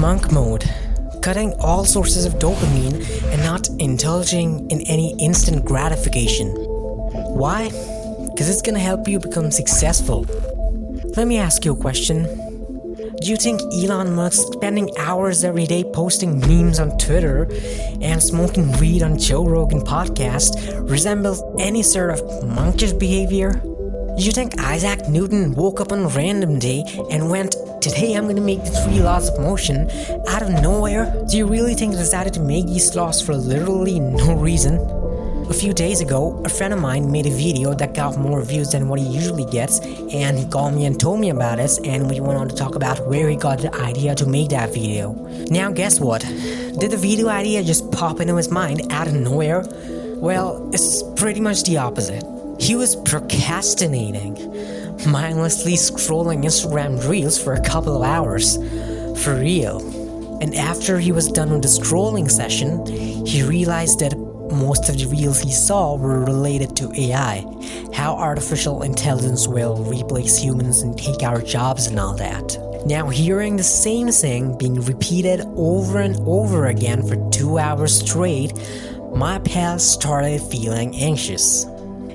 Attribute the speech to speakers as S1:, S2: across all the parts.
S1: Monk mode. Cutting all sources of dopamine and not indulging in any instant gratification. Why? Because it's gonna help you become successful. Let me ask you a question. Do you think Elon Musk spending hours every day posting memes on Twitter and smoking weed on Joe Rogan podcast resembles any sort of monkish behavior? Do you think Isaac Newton woke up on a random day and went, "Today I'm gonna make the 3 laws of motion," out of nowhere? Do you really think he decided to make these laws for literally no reason? A few days ago, a friend of mine made a video that got more views than what he usually gets, and he called me and told me about it, and we went on to talk about where he got the idea to make that video. Now guess what? Did the video idea just pop into his mind out of nowhere? Well, it's pretty much the opposite. He was procrastinating, mindlessly scrolling Instagram Reels for a couple of hours. For real. And after he was done with the scrolling session, he realized that most of the reels he saw were related to AI, how artificial intelligence will replace humans and take our jobs and all that. Now, hearing the same thing being repeated over and over again for 2 hours straight, my pal started feeling anxious.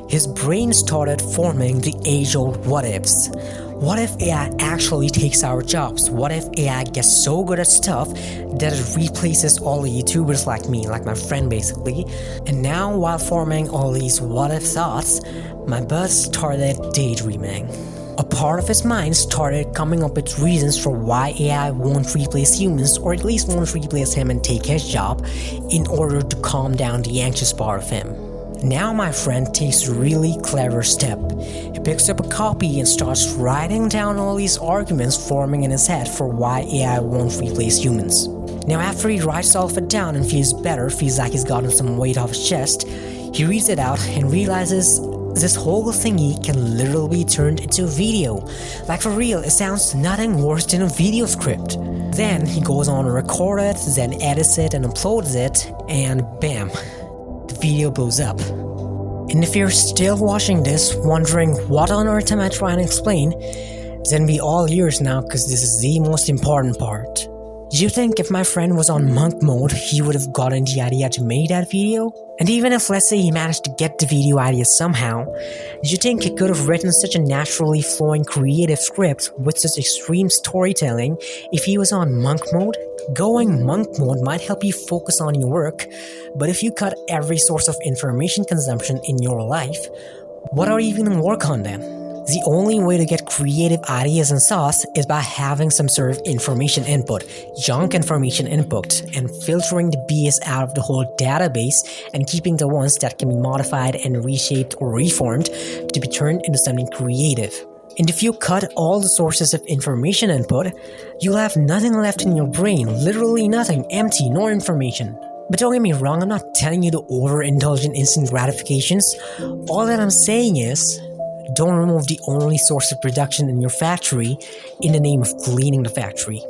S1: His brain started forming the age-old what-ifs. What if AI actually takes our jobs? What if AI gets so good at stuff that it replaces all the YouTubers like me, like my friend basically? And now, while forming all these what-if thoughts, my buzz started daydreaming. A part of his mind started coming up with reasons for why AI won't replace humans, or at least won't replace him and take his job, in order to calm down the anxious part of him. Now my friend takes a really clever step. He picks up a copy and starts writing down all these arguments forming in his head for why AI won't replace humans. Now after he writes all of it down and feels better, feels like he's gotten some weight off his chest, he reads it out and realizes this whole thingy can literally be turned into a video. Like for real, it sounds nothing worse than a video script. Then he goes on to record it, then edits it and uploads it, and bam. The video blows up. And if you're still watching this, wondering what on earth am I trying to explain, then be all ears now, because this is the most important part. Do you think if my friend was on monk mode, he would have gotten the idea to make that video? And even if, let's say, he managed to get the video idea somehow, do you think he could have written such a naturally flowing creative script with such extreme storytelling if he was on monk mode? Going monk mode might help you focus on your work, but if you cut every source of information consumption in your life, what are you even going to work on then? The only way to get creative ideas and thoughts is by having some sort of information input, junk information input, and filtering the BS out of the whole database and keeping the ones that can be modified and reshaped or reformed to be turned into something creative. And if you cut all the sources of information input, you'll have nothing left in your brain, literally nothing, empty, no information. But don't get me wrong, I'm not telling you to overindulge in instant gratifications. All that I'm saying is, don't remove the only source of production in your factory in the name of cleaning the factory.